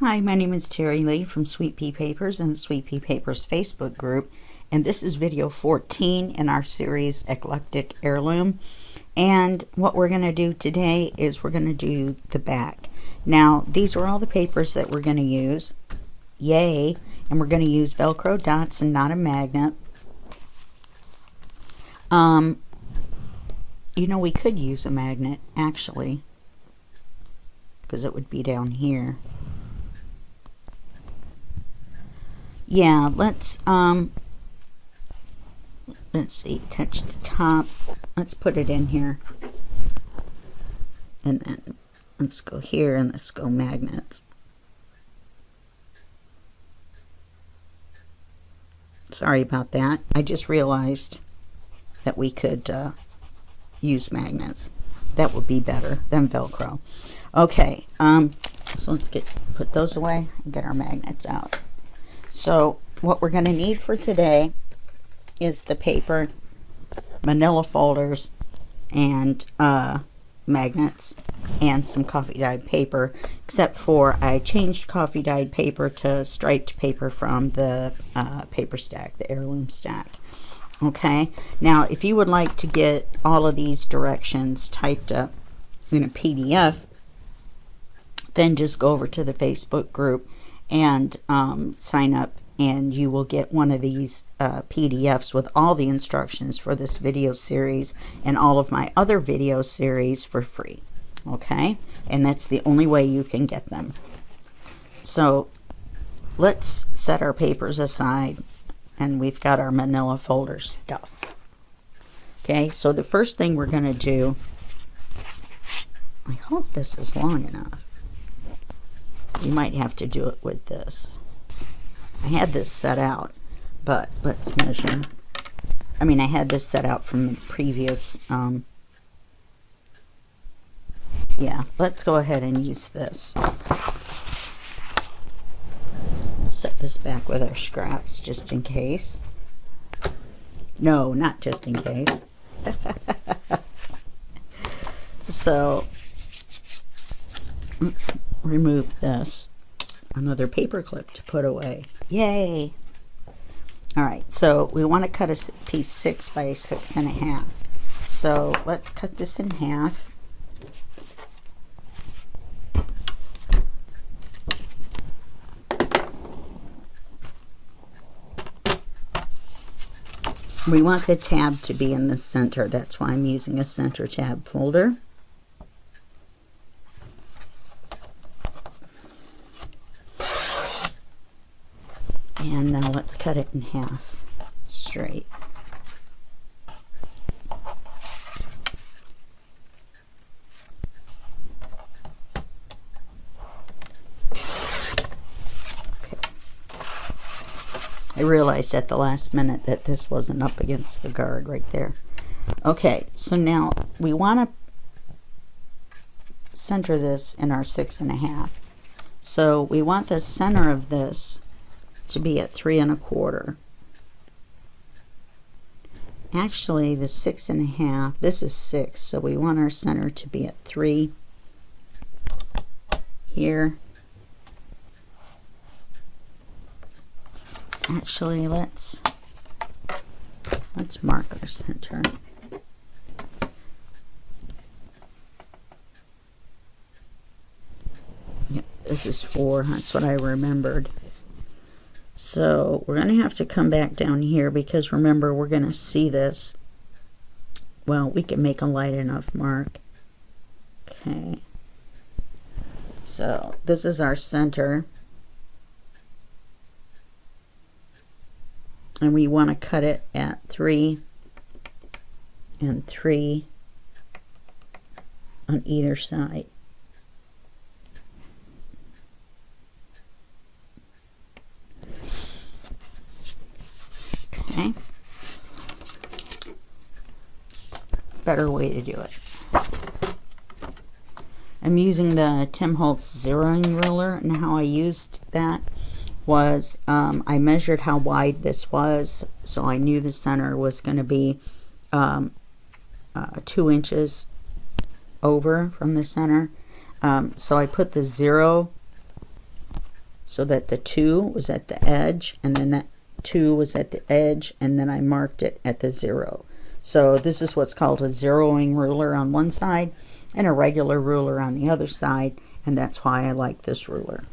Hi, my name is Terry Lee from Sweet Pea Papers and the Sweet Pea Papers Facebook group, and this is video 14 in our series Eclectic Heirloom. And what we're going to do today is we're going to do the back. Now, these are all the papers that we're going to use. Yay! And we're going to use Velcro dots and not a magnet. You know, we could use a magnet, actually, because it would be down here. Yeah, let's see, touch the top. Let's put it in here. And then let's go here and let's go magnets. Sorry about that. I just realized that we could use magnets. That would be better than Velcro. Okay, so let's put those away and get our magnets out. So what we're going to need for today is the paper, manila folders, and magnets, and some coffee dyed paper, except for I changed coffee dyed paper to striped paper from the paper stack, the heirloom stack. Okay, now if you would like to get all of these directions typed up in a PDF, then just go over to the Facebook group and sign up, and you will get one of these PDFs with all the instructions for this video series and all of my other video series for free. Okay, and that's the only way you can get them. So let's set our papers aside, and we've got our manila folder stuff. Okay, so the first thing we're going to do, I hope this is long enough. You might have to do it with this. I had this set out, but let's measure. I mean, I had this set out from the previous, yeah, let's go ahead and use this. Set this back with our scraps just in case. No, not just in case. So, let's remove this. Another paper clip to put away. Yay! Alright, so we want to cut a piece 6 by 6.5. So let's cut this in half. We want the tab to be in the center. That's why I'm using a center tab folder. And now let's cut it in half straight. Okay. I realized at the last minute that this wasn't up against the guard right there. Okay, so now we want to center this in our 6.5. So we want the center of this to be at 3 1/4. Actually, the 6.5, this is 6, so we want our center to be at 3 here. Actually, let's mark our center. Yep, this is 4. That's what I remembered. So we're going to have to come back down here, because remember, we're going to see this. Well, we can make a light enough mark. Okay. So this is our center. And we want to cut it at 3 and 3 on either side. Okay. Better way to do it. I'm using the Tim Holtz zeroing ruler, and how I used that was I measured how wide this was, so I knew the center was going to be 2 inches over from the center. So I put the 0 so that the 2 was at the edge, and then that 2 was at the edge, and then I marked it at the 0. So this is what's called a zeroing ruler on one side and a regular ruler on the other side, and that's why I like this ruler.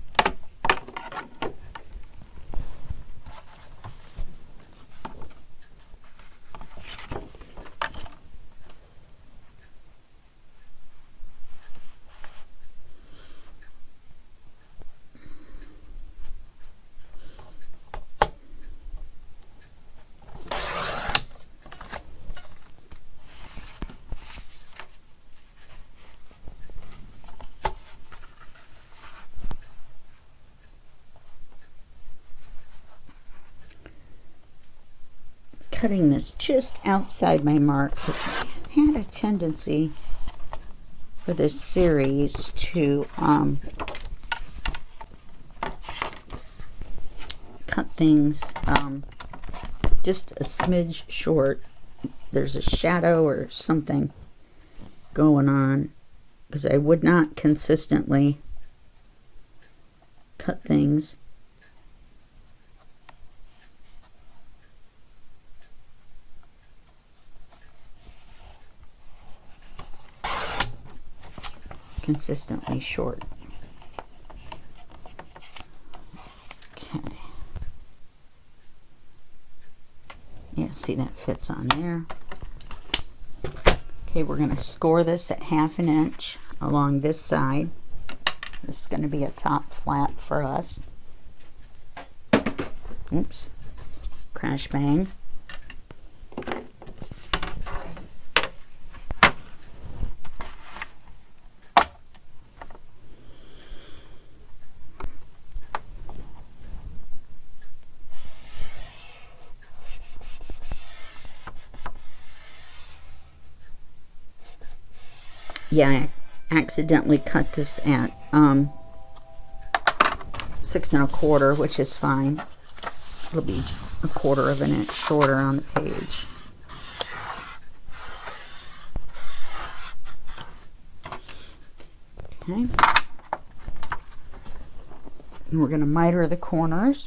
Cutting this just outside my mark because I had a tendency for this series to cut things just a smidge short. There's a shadow or something going on because I would not consistently cut things. Consistently short. Okay. Yeah, see, that fits on there. Okay, we're going to score this at 1/2 inch along this side. This is going to be a top flap for us. Oops. Crash bang. Yeah, I accidentally cut this at 6 1/4, which is fine. It'll be 1/4 of an inch shorter on the page. Okay. And we're going to miter the corners.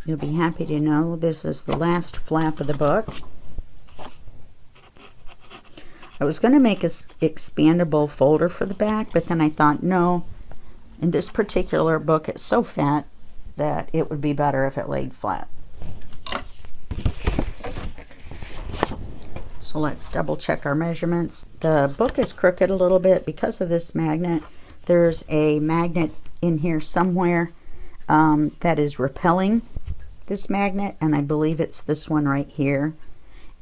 You'll be happy to know this is the last flap of the book. I was going to make an expandable folder for the back, but then I thought, no, in this particular book it's so fat that it would be better if it laid flat. So let's double check our measurements. The book is crooked a little bit because of this magnet. There's a magnet in here somewhere that is repelling this magnet, and I believe it's this one right here,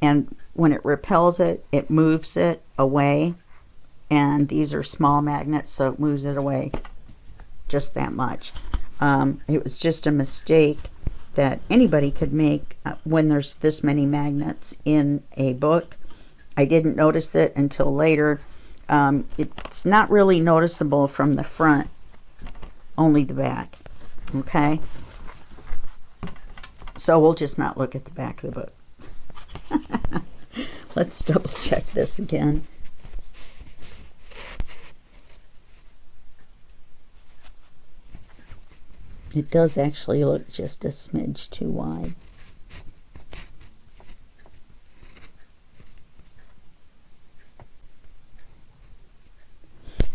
and when it repels it, it moves it away, and these are small magnets, so it moves it away just that much. It was just a mistake that anybody could make when there's this many magnets in a book. I didn't notice it until later. It's not really noticeable from the front, only the back. Okay, so we'll just not look at the back of the book. Let's double check this again. It does actually look just a smidge too wide.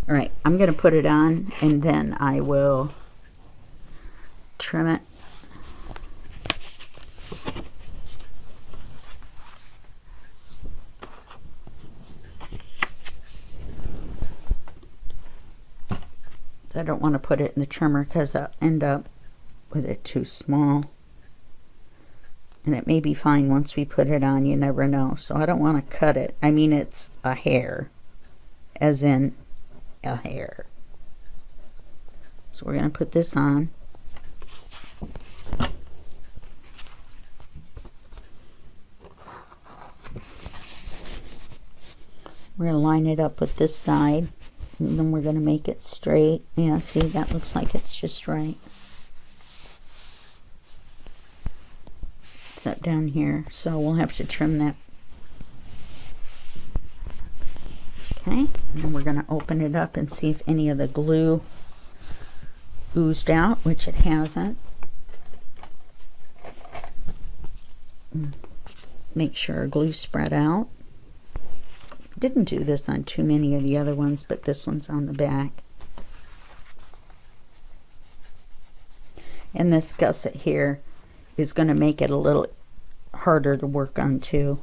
All right, I'm going to put it on and then I will trim it. I don't want to put it in the trimmer because I'll end up with it too small. And it may be fine once we put it on, you never know. So I don't want to cut it. I mean, it's a hair, as in a hair. So we're going to put this on. We're going to line it up with this side. And then we're going to make it straight. Yeah, see, that looks like it's just right. Set down here, so we'll have to trim that. Okay, and then we're going to open it up and see if any of the glue oozed out, which it hasn't. Make sure our glue spread out. Didn't do this on too many of the other ones, but this one's on the back. And this gusset here is going to make it a little harder to work on too,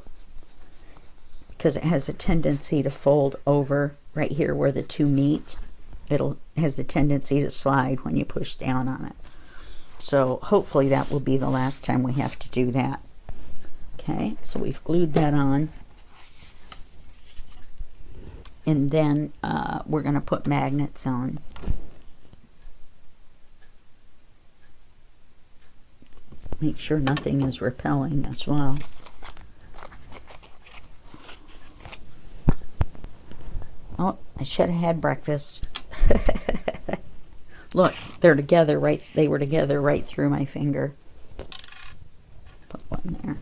because it has a tendency to fold over right here where the two meet. It has the tendency to slide when you push down on it. So hopefully that will be the last time we have to do that. Okay, so we've glued that on. And then we're going to put magnets on. Make sure nothing is repelling as well. Oh, I should have had breakfast. Look, they're together right, they were together right through my finger. Put one there.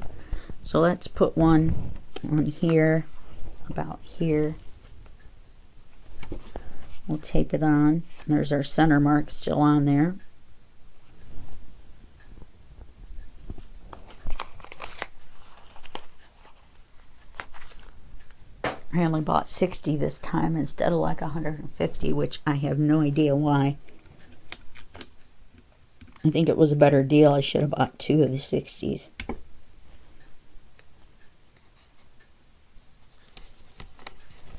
So let's put one on here, about here. We'll tape it on. There's our center mark still on there. I only bought 60 this time instead of like 150, which I have no idea why. I think it was a better deal. I should have bought 2 of the 60s.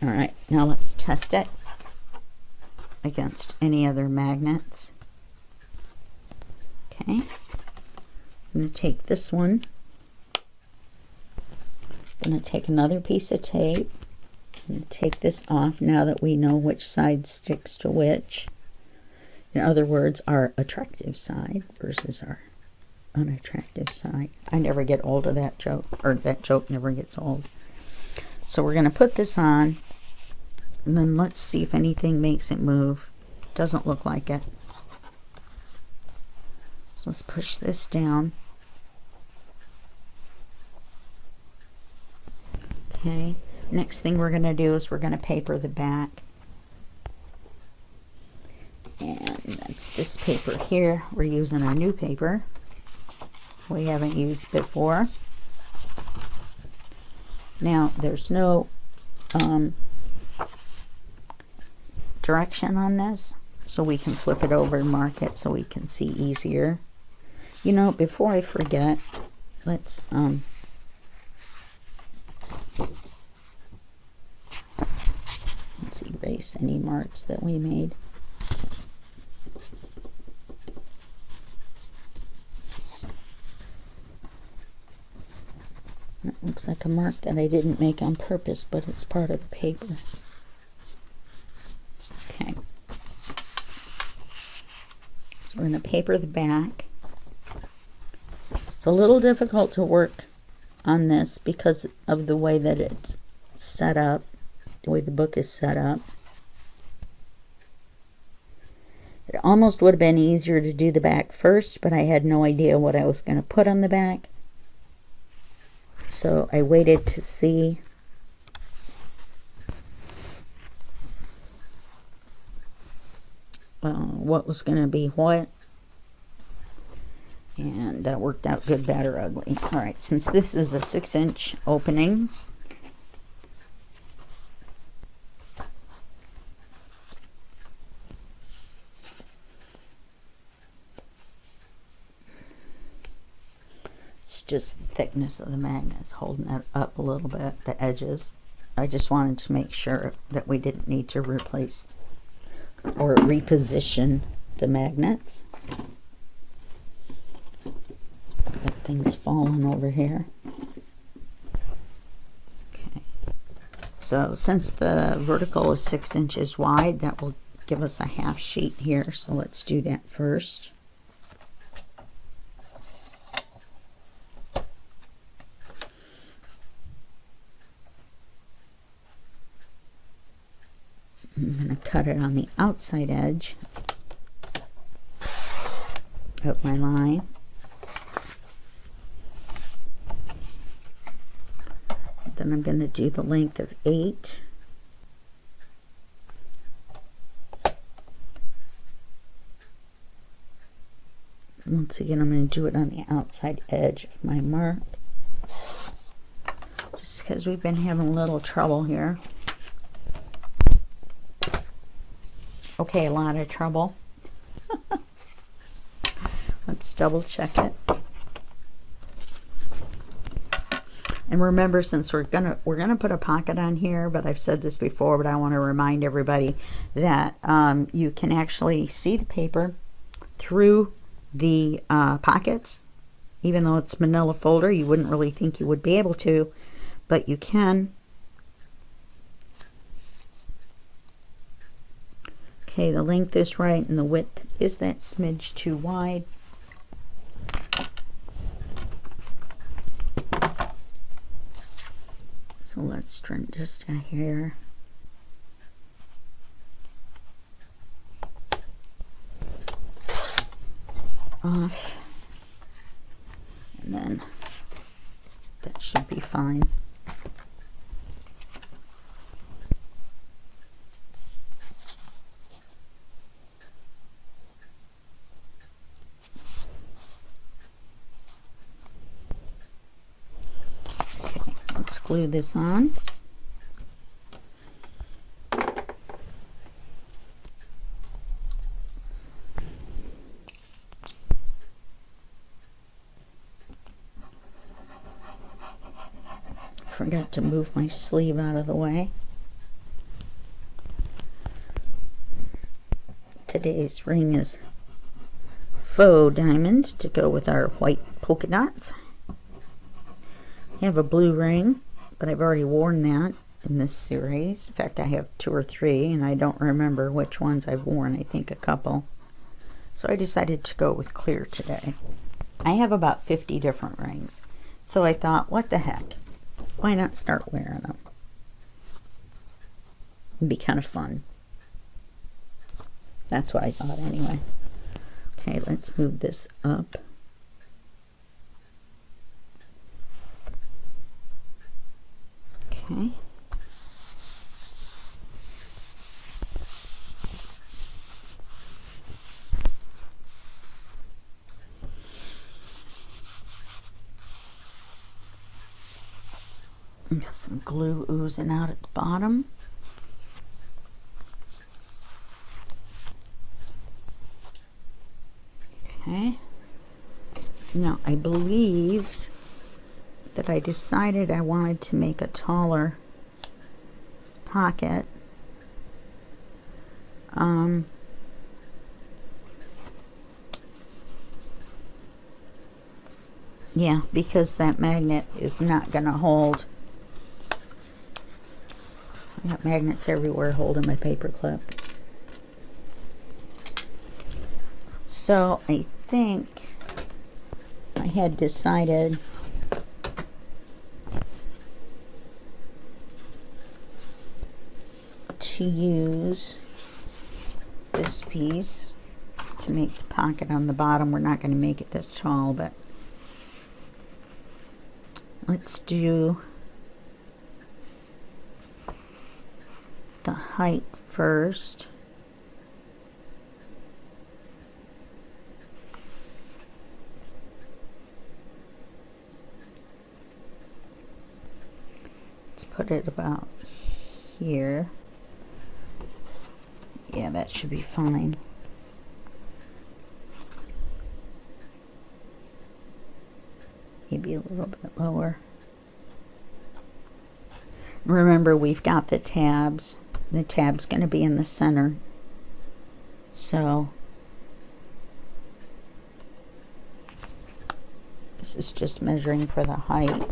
Alright, now let's test it against any other magnets. Okay, I'm going to take this one. I'm going to take another piece of tape. I'm going to take this off now that we know which side sticks to which. In other words, our attractive side versus our unattractive side. I never get old of that joke, or that joke never gets old. So we're going to put this on, and then let's see if anything makes it move. Doesn't look like it. So let's push this down. Okay, next thing we're going to do is we're going to paper the back. And that's this paper here. We're using our new paper we haven't used before. Now there's no direction on this, so we can flip it over and mark it so we can see easier. You know, before I forget, let's erase any marks that we made. That looks like a mark that I didn't make on purpose, but it's part of the paper. Okay. So we're going to paper the back. It's a little difficult to work on this because of the way that it's set up, the way the book is set up. It almost would have been easier to do the back first, but I had no idea what I was going to put on the back. So I waited to see. What was going to be what. And that worked out good, bad, or ugly. Alright, since this is a 6-inch opening, it's just the thickness of the magnets holding that up a little bit, the edges. I just wanted to make sure that we didn't need to replace or reposition the magnets. That thing's falling over here. Okay. So since the vertical is 6 inches wide, that will give us a half sheet here. So let's do that first. I'm going to cut it on the outside edge of my line. Then I'm going to do the length of 8. Once again, I'm going to do it on the outside edge of my mark, just because we've been having a little trouble here. Okay, a lot of trouble. Let's double check it. And remember, since we're gonna put a pocket on here, but I've said this before, but I want to remind everybody that you can actually see the paper through the pockets. Even though it's manila folder, you wouldn't really think you would be able to, but you can. Okay, the length is right and the width is that smidge too wide. So let's trim just a hair. Off. And then that should be fine. Let's glue this on. Forgot to move my sleeve out of the way. Today's ring is faux diamond to go with our white polka dots. I have a blue ring, but I've already worn that in this series. In fact, I have 2 or 3, and I don't remember which ones I've worn. I think a couple. So I decided to go with clear today. I have about 50 different rings. So I thought, what the heck? Why not start wearing them? It'd be kind of fun. That's what I thought anyway. Okay, let's move this up. Okay. Got some glue oozing out at the bottom. Okay. Now I believe that I decided I wanted to make a taller pocket. Yeah, because that magnet is not going to hold. I got magnets everywhere holding my paper clip. So I think I had decided to use this piece to make the pocket on the bottom. We're not going to make it this tall, but let's do the height first. Let's put it about here. Yeah, that should be fine. Maybe a little bit lower. Remember, we've got the tabs. The tab's going to be in the center. So this is just measuring for the height.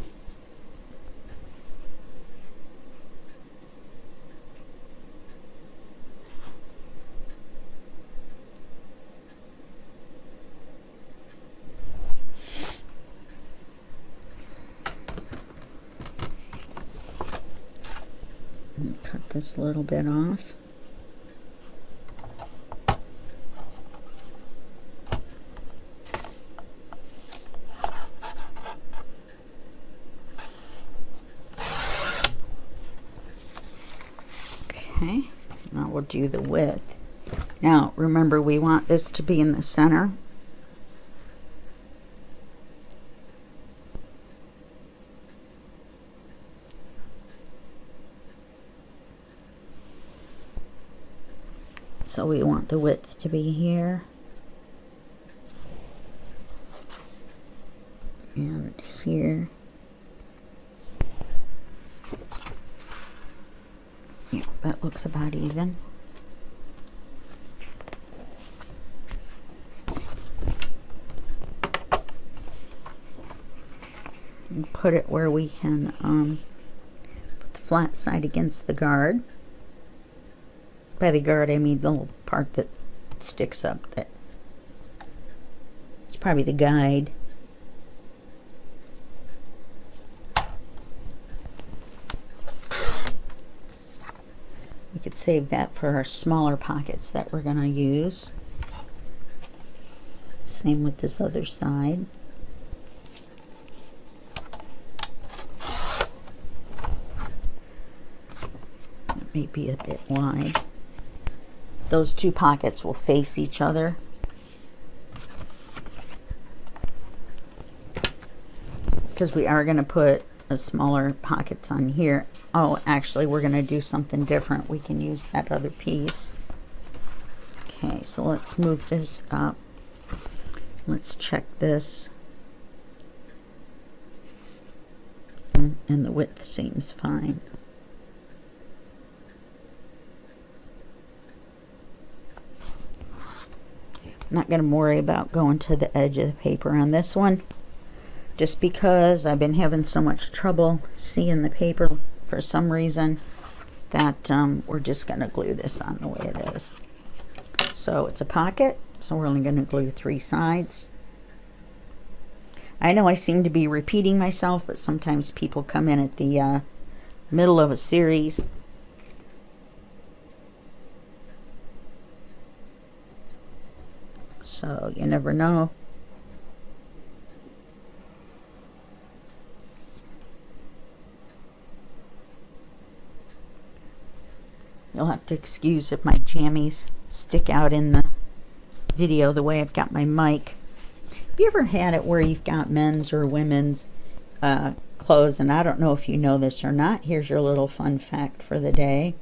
Cut this little bit off. Okay, now we'll do the width. Now remember, we want this to be in the center. So we want the width to be here. And here. Yeah, that looks about even. And put it where we can put the flat side against the guard. By the guard, I mean the little part that sticks up. That it's probably the guide. We could save that for our smaller pockets that we're going to use. Same with this other side. It may be a bit wide. Those two pockets will face each other. Because we are going to put a smaller pockets on here. Oh, actually, we're going to do something different. We can use that other piece. Okay, so let's move this up. Let's check this. And the width seems fine. I'm not going to worry about going to the edge of the paper on this one, just because I've been having so much trouble seeing the paper for some reason that we're just going to glue this on the way it is. So it's a pocket, so we're only going to glue 3 sides. I know I seem to be repeating myself, but sometimes people come in at the middle of a series. So you never know. You'll have to excuse if my jammies stick out in the video the way I've got my mic. Have you ever had it where you've got men's or women's clothes? And I don't know if you know this or not. Here's your little fun fact for the day.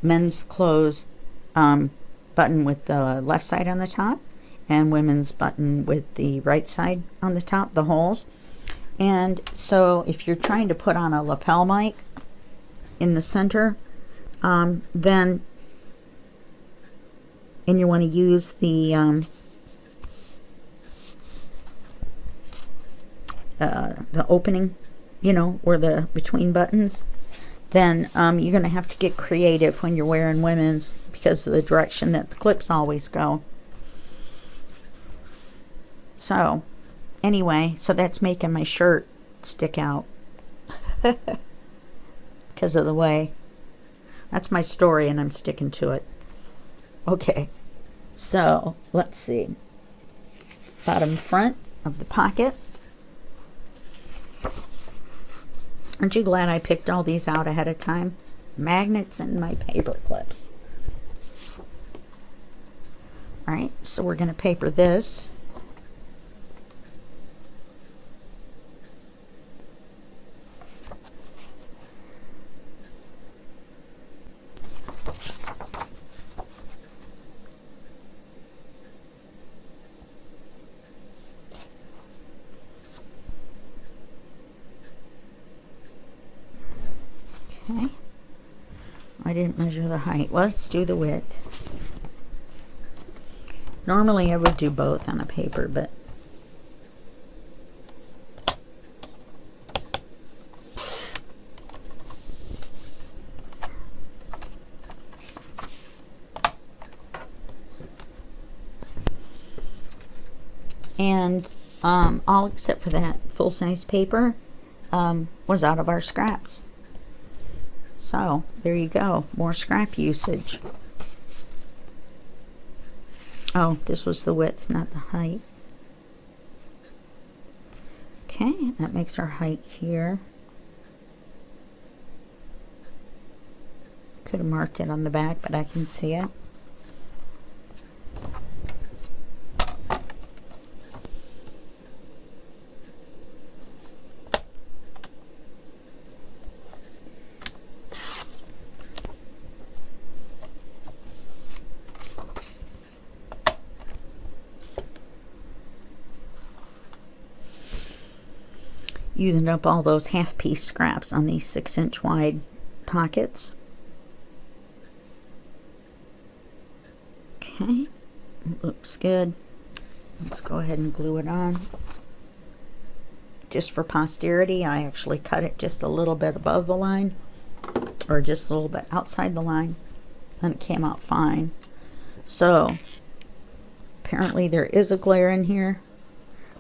Men's clothes button with the left side on the top, and women's button with the right side on the top, the holes. And so if you're trying to put on a lapel mic in the center, then and you want to use the opening, you know, where the between buttons, then you're going to have to get creative when you're wearing women's, because of the direction that the clips always go. So anyway, so that's making my shirt stick out because of the way. That's my story and I'm sticking to it. Okay, so let's see. Bottom front of the pocket. Aren't you glad I picked all these out ahead of time? Magnets and my paper clips. Alright, so we're going to paper this. Okay. I didn't measure the height. Let's do the width. Normally I would do both on a paper, but and all except for that full-size paper was out of our scraps. So there you go, more scrap usage. Oh, this was the width, not the height. Okay, that makes our height here. Could have marked it on the back, but I can see it. using up all those half-piece scraps on these 6-inch wide pockets. Okay, it looks good. Let's go ahead and glue it on. Just for posterity, I actually cut it just a little bit above the line, or just a little bit outside the line, and it came out fine. So apparently there is a glare in here.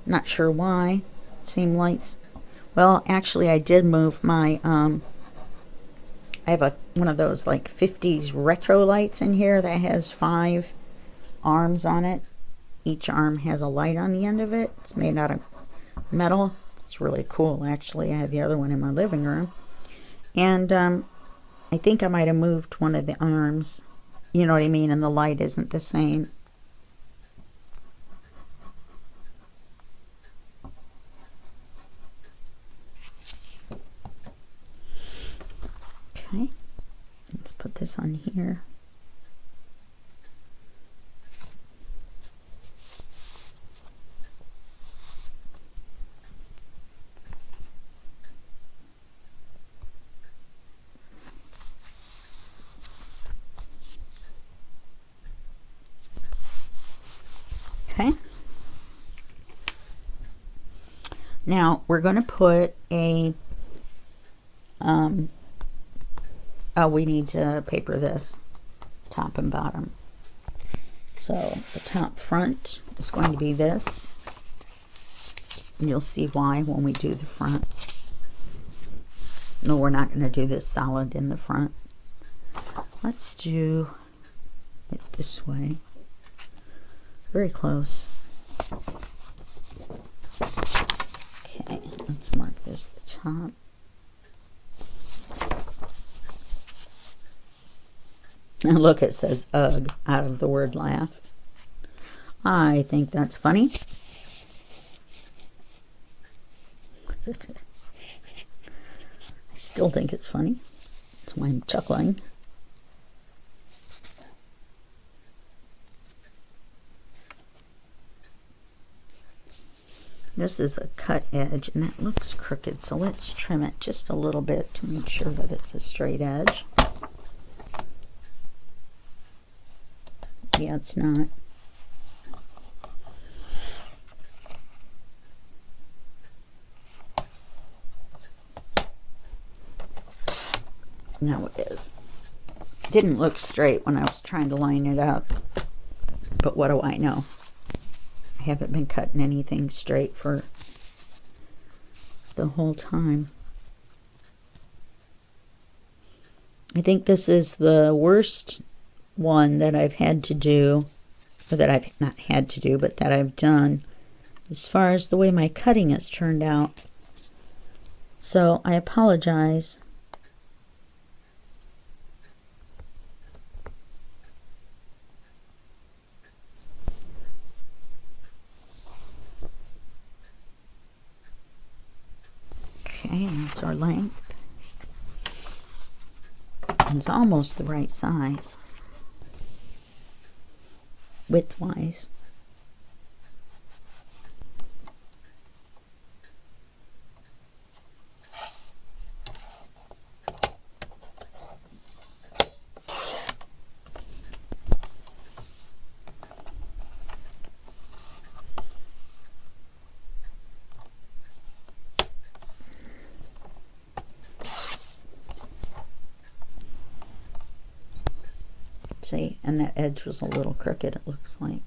Not sure why. Same lights. Well, actually I did move my I have one of those like 50s retro lights in here that has 5 arms on it. Each arm has a light on the end of it. It's made out of metal. It's really cool, actually. I had the other one in my living room. And I think I might have moved one of the arms. You know what I mean? And the light isn't the same. Okay. Let's put this on here. Okay. Now we're going to put a we need to paper this top and bottom. So the top front is going to be this, and you'll see why when we do the front. No, we're not going to do this solid in the front. Let's do it this way. Very close. Okay, let's mark this the top. And look, it says "ugh" out of the word laugh. I think that's funny. I still think it's funny. That's why I'm chuckling. This is a cut edge and it looks crooked, so let's trim it just a little bit to make sure that it's a straight edge. Yeah, it's not. No, it is. Didn't look straight when I was trying to line it up, but what do I know? I haven't been cutting anything straight for the whole time. I think this is the worst one that I've had to do, or that I've not had to do, but that I've done as far as the way my cutting has turned out. So I apologize. Okay, and that's our length. It's almost the right size, width-wise. See, and that edge was a little crooked, it looks like.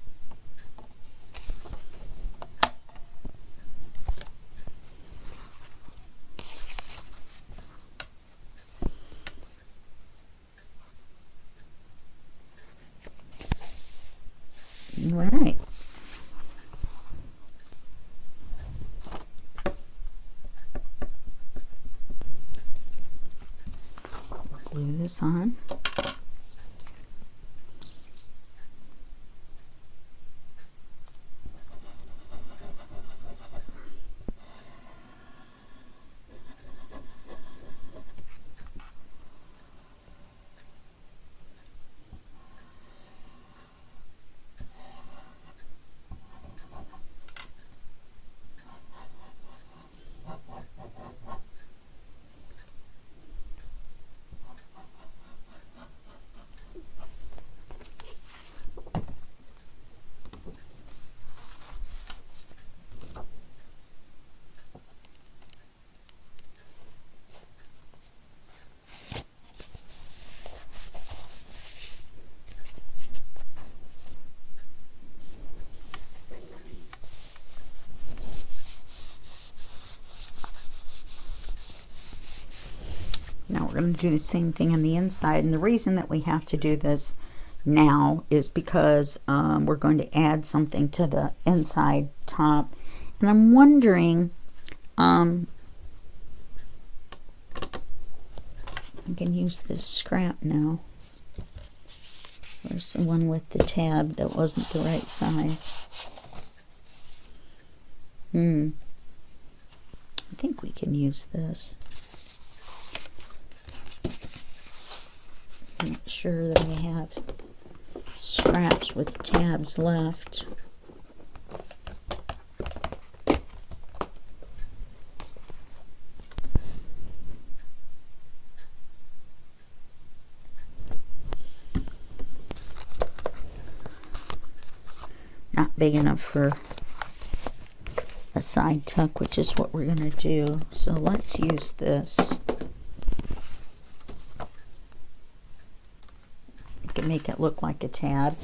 All right. Glue this on. we're going to do the same thing on the inside. And the reason that we have to do this now is because we're going to add something to the inside top. And I'm wondering, I can use this scrap now. There's the one with the tab that wasn't the right size. I think we can use this. I'm not sure that I have scraps with tabs left. Not big enough for a side tuck, which is what we're going to do. So let's use this. We can make it look like a tab.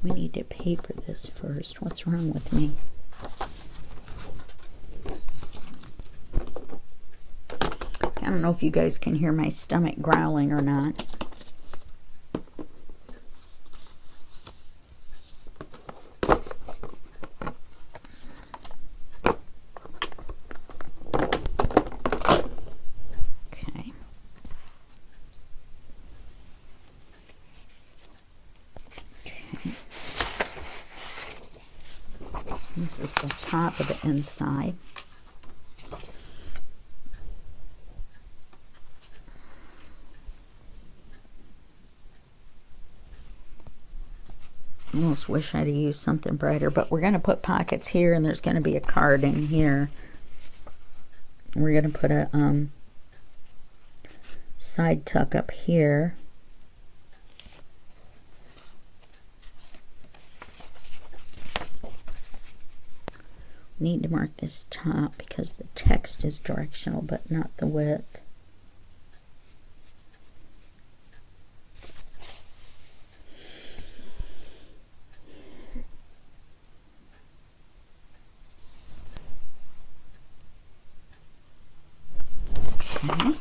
We need to paper this first. What's wrong with me? I don't know if you guys can hear my stomach growling or not. Okay. This is the top of the inside. I almost wish I'd used something brighter, but we're going to put pockets here, and there's going to be a card in here. We're going to put a side tuck up here. Need to mark this top because the text is directional but not the width. Okay.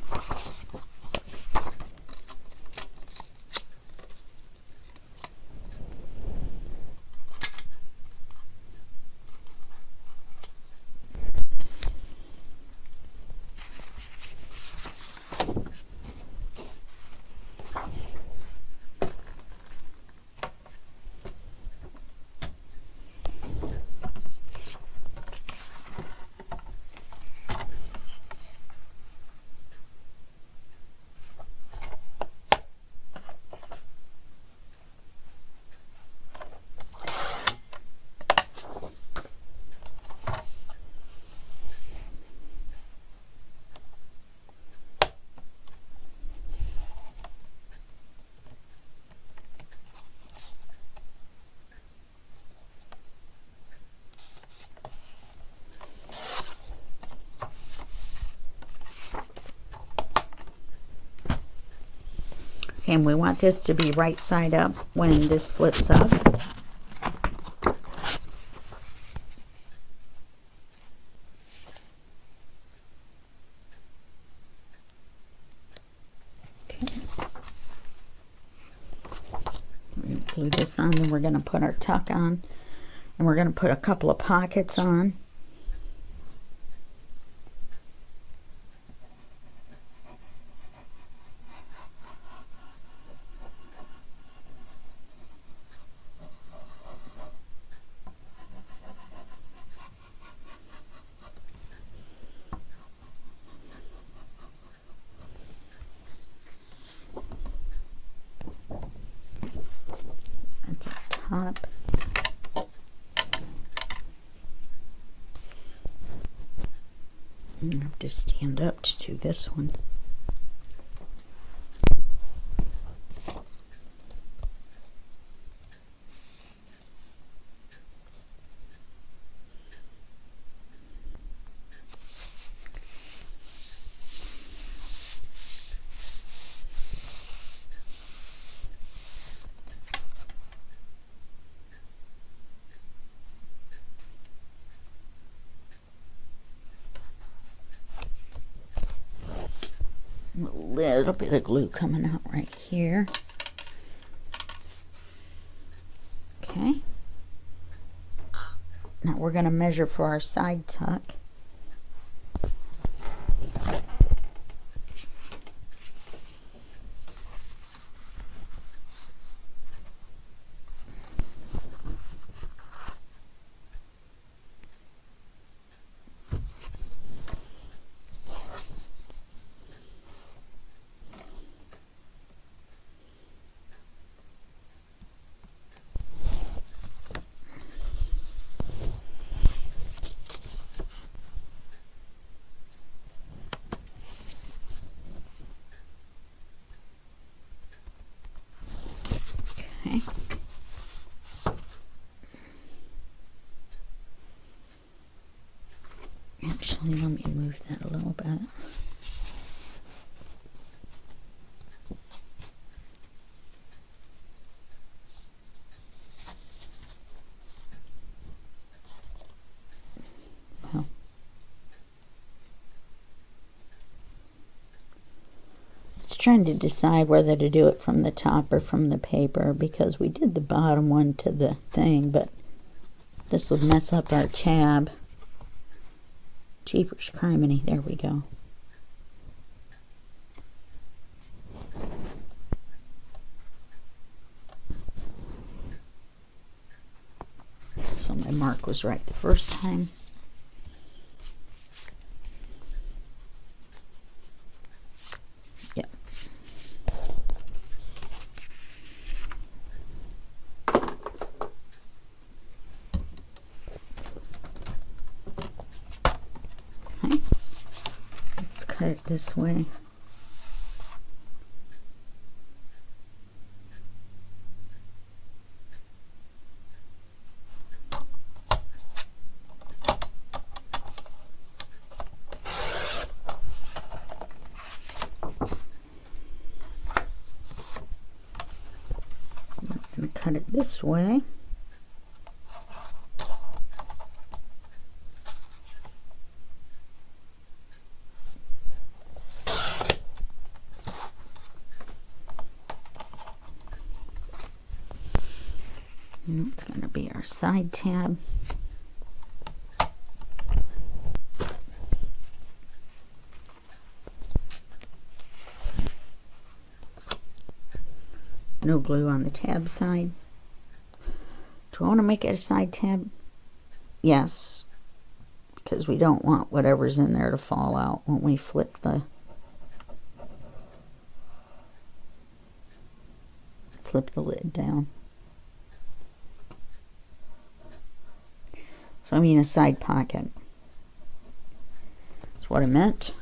Okay, and we want this to be right side up when this flips up. Okay. We're going to glue this on, then we're going to put our tuck on, and we're going to put a couple of pockets on. Top. I have to stand up to do this one. little bit of glue coming out right here. Okay. Now we're going to measure for our side tuck. Okay. Actually, let me move that a little bit. Well, it's trying to decide whether to do it from the top or from the paper, because we did the bottom one to the thing, but this would mess up our tab. Jeepers criminy, there we go. So my mark was right the first time. Yep. Okay. Let's cut it this way. I'm going to cut it this way. And it's going to be our side tab. No glue on the tab side. Do I want to make it a side tab? Yes, because we don't want whatever's in there to fall out when we flip the lid down. So I mean a side pocket. That's what I meant.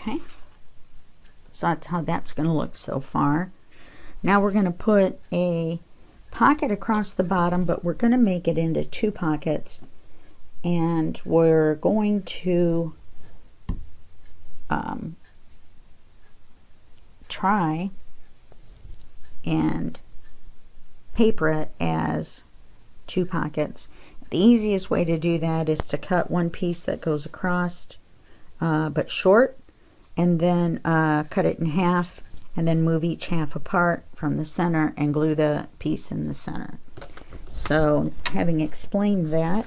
Okay, so that's how that's going to look so far. Now we're going to put a pocket across the bottom, but we're going to make it into two pockets, and we're going to try and paper it as two pockets. The easiest way to do that is to cut one piece that goes across but short, and then cut it in half, and then move each half apart from the center and glue the piece in the center. So having explained that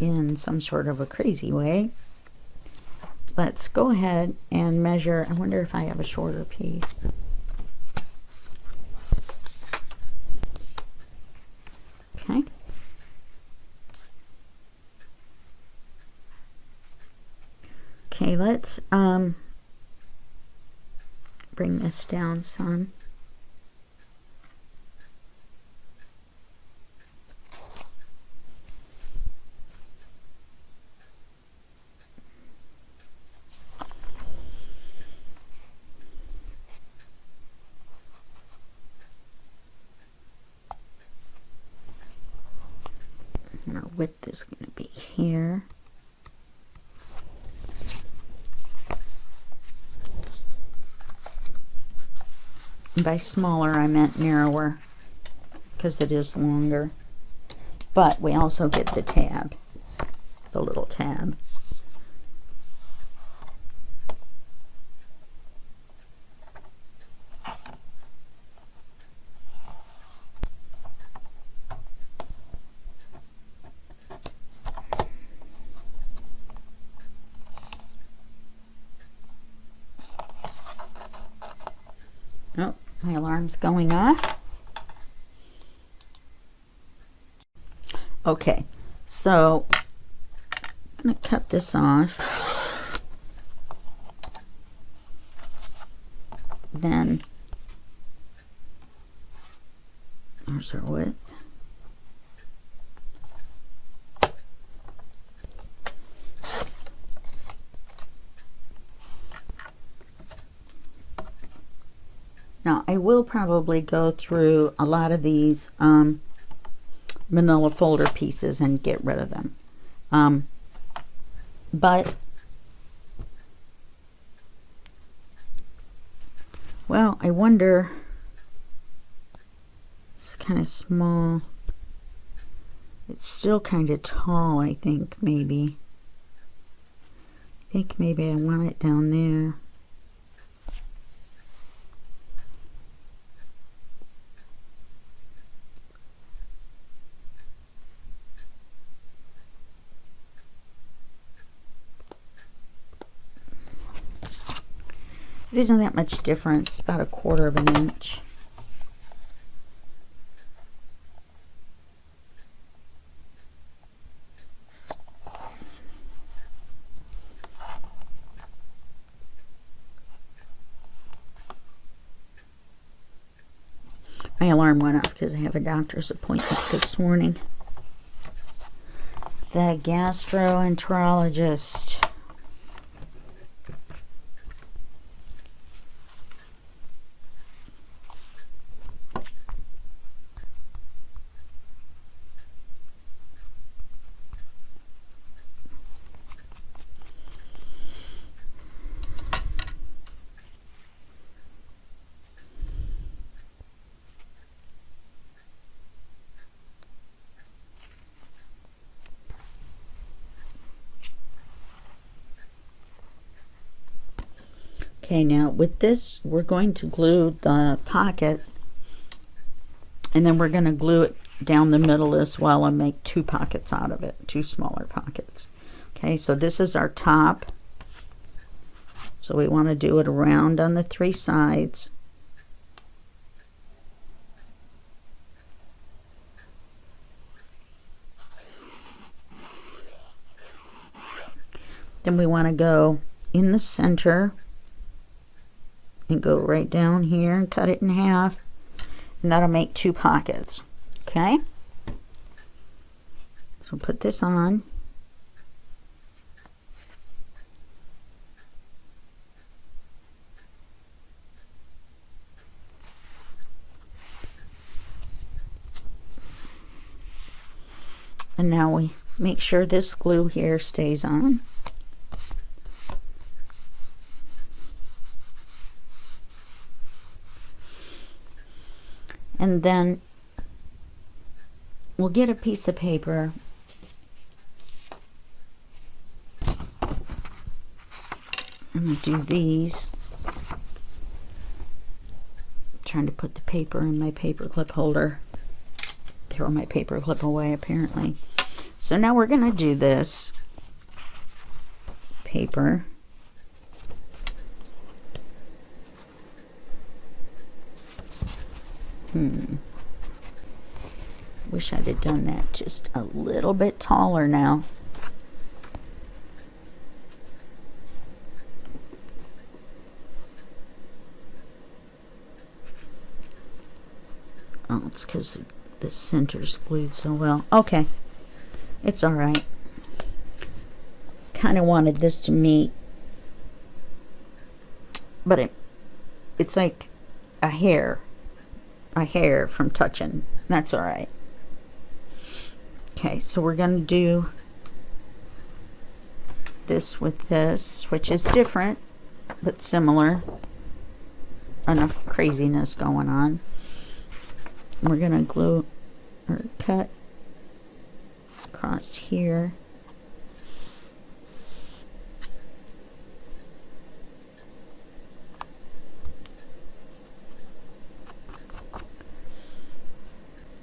in some sort of a crazy way, let's go ahead and measure. I wonder if I have a shorter piece. Okay. Okay, let's bring this down some. width is going to be here. And by smaller, I meant narrower, because it is longer. But we also get the tab, the little tab. Oh, my alarm's going off. Okay, so I'm going to cut this off. Then there's our width. Now, I will probably go through a lot of these manila folder pieces and get rid of them. But, well, I wonder, it's kind of small. It's still kind of tall, I think, maybe. I think maybe I want it down there. It isn't that much difference, about 1/4 of an inch. My alarm went off because I have a doctor's appointment this morning. The gastroenterologist. Okay, now with this, we're going to glue the pocket, and then we're going to glue it down the middle as well and make 2 pockets out of it, 2 smaller pockets. Okay, so this is our top. So we want to do it around on the 3 sides. Then we want to go in the center and go right down here and cut it in half, and that'll make 2 pockets. Okay, so put this on. And now we make sure this glue here stays on. And then we'll get a piece of paper I'm going to do these. I'm trying to put the paper in my paper clip holder. Throw my paper clip away apparently. So now we're going to do this paper. Wish I'd have done that just a little bit taller now. Oh, it's because the center's glued so well. Okay, it's all right. Kind of wanted this to meet, but it's like a hair from touching. That's all right. Okay, so we're going to do this with this, which is different but similar. Enough craziness going on. We're going to glue or cut across here.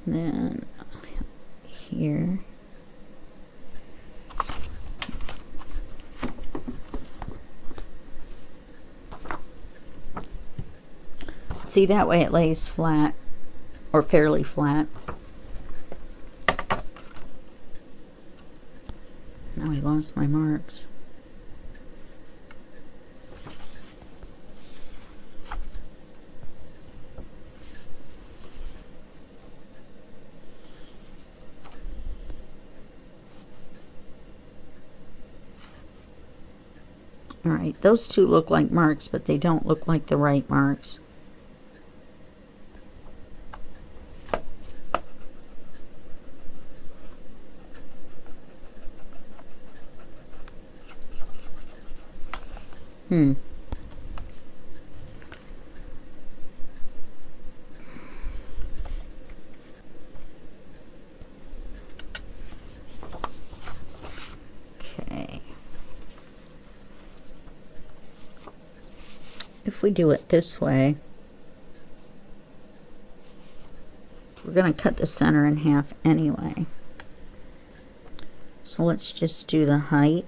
Then here. See, that way it lays flat, or fairly flat. Now I lost my marks. All right, those two look like marks, but they don't look like the right marks. Okay. If we do it this way, we're going to cut the center in half anyway. So let's just do the height.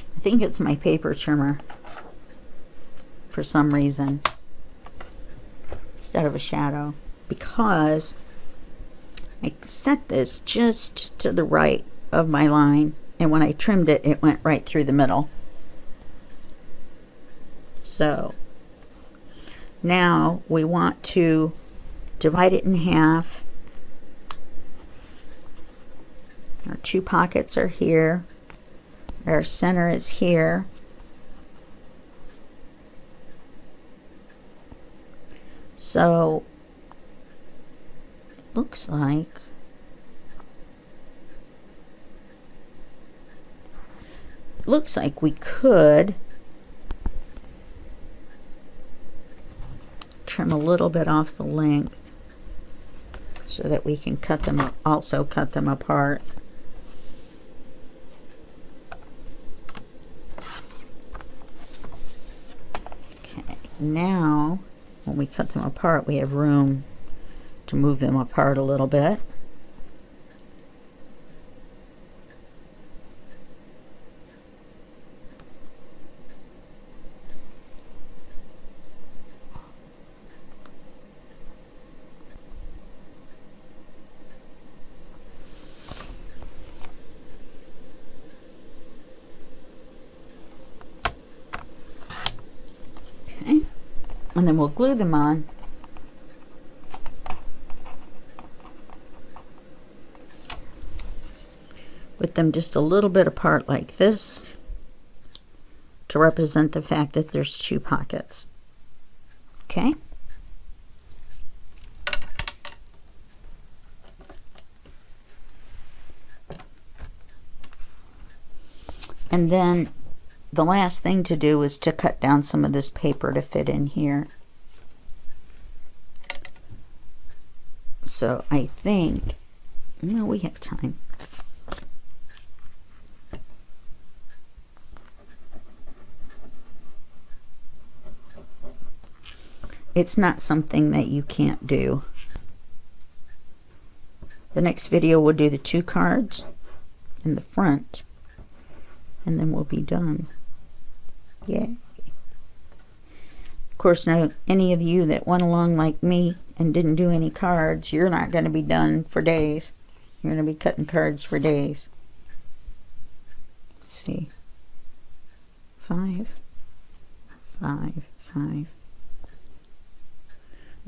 I think it's my paper trimmer for some reason instead of a shadow, because I set this just to the right of my line, and when I trimmed it, it went right through the middle. So now we want to divide it in half. Our two pockets are here. Our center is here. So it looks like we could trim a little bit off the length so that we can cut them up, also cut them apart. Now, when we cut them apart, we have room to move them apart a little bit. And then we'll glue them on. With them just a little bit apart like this to represent the fact that there's two pockets. Okay? And then the last thing to do is to cut down some of this paper to fit in here. So I think, no, we have time. It's not something that you can't do. The next video we'll do the two cards in the front, and then we'll be done. Yay. Of course, now any of you that went along like me and didn't do any cards, you're not going to be done for days. You're going to be cutting cards for days. Let's see. 5, 5, 5.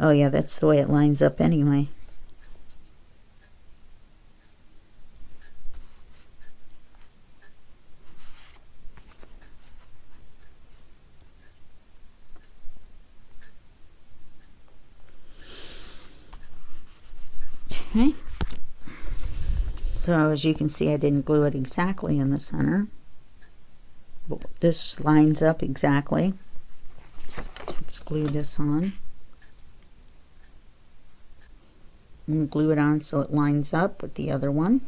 Oh yeah, that's the way it lines up anyway. Okay. So as you can see, I didn't glue it exactly in the center. But this lines up exactly. Let's glue this on. And glue it on so it lines up with the other one.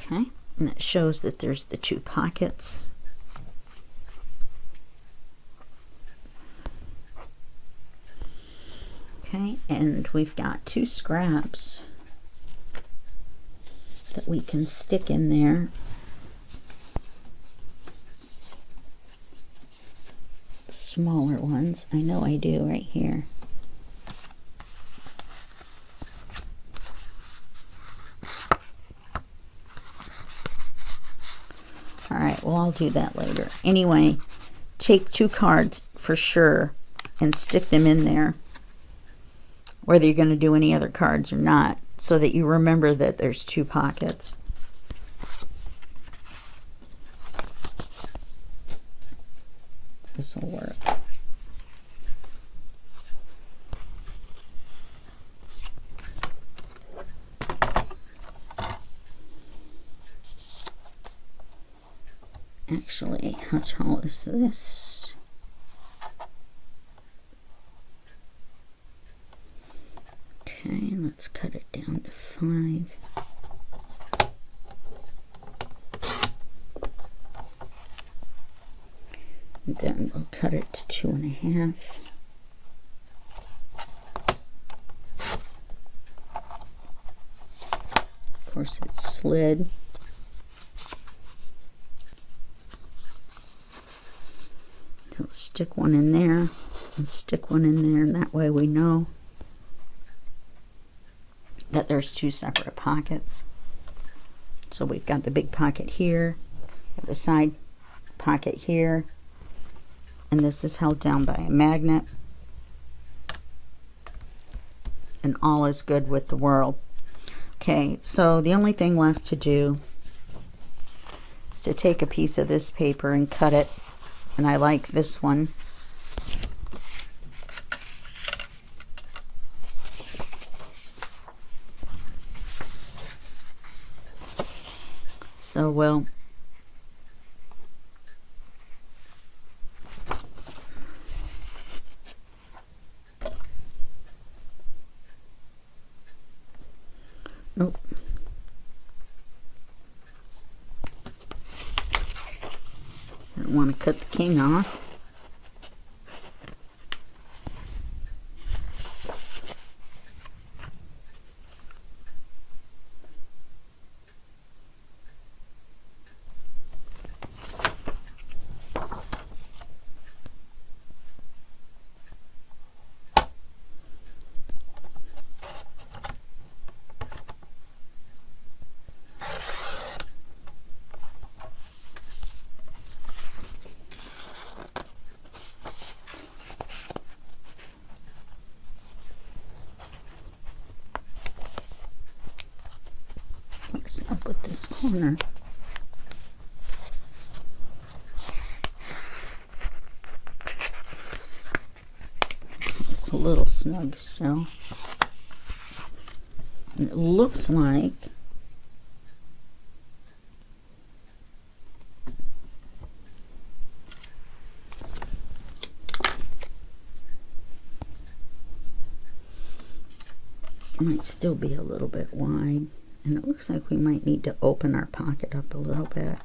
Okay, and it shows that there's the 2 pockets. Okay, and we've got 2 scraps that we can stick in there. Smaller ones. I know I do right here. Alright, well, I'll do that later. Anyway, take 2 cards for sure and stick them in there, whether you're going to do any other cards or not, so that you remember that there's 2 pockets. This will work. Actually, how tall is this? Okay, let's cut it down to 5. And then we'll cut it to 2.5. Of course, it slid. So stick one in there and stick one in there, and that way we know that there's 2 separate pockets. So we've got the big pocket here, the side pocket here, and this is held down by a magnet, and all is good with the world. Okay, so the only thing left to do is to take a piece of this paper and cut it, and I like this one. So we'll nope. I don't want to cut the king off. What's up with this corner? It's a little snug still. And it looks like it might still be a little bit wide. And it looks like we might need to open our pocket up a little bit.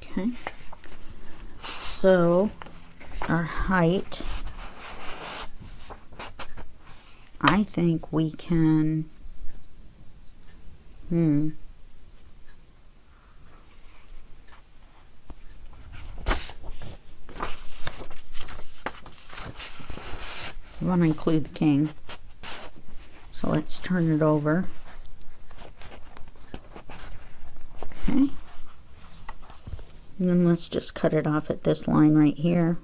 Okay. So our height, I think we can, You want to include the king. So let's turn it over. Okay. And then let's just cut it off at this line right here.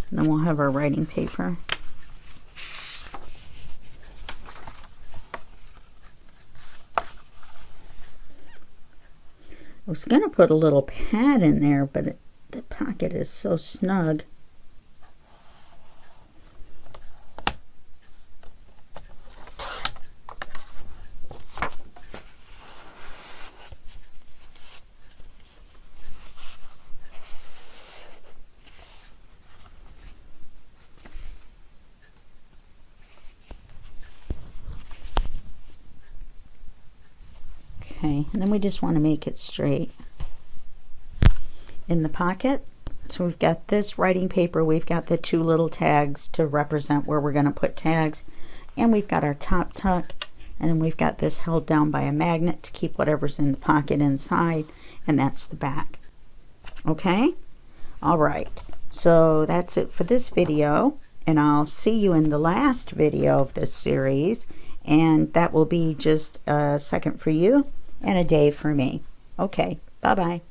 And then we'll have our writing paper. I was going to put a little pad in there, but the pocket is so snug. Okay, and then we just want to make it straight in the pocket. So we've got this writing paper, we've got the two little tags to represent where we're going to put tags, and we've got our top tuck, and then we've got this held down by a magnet to keep whatever's in the pocket inside, and that's the back. Okay? Alright, so that's it for this video, and I'll see you in the last video of this series, and that will be just a second for you and a day for me. Okay, bye-bye.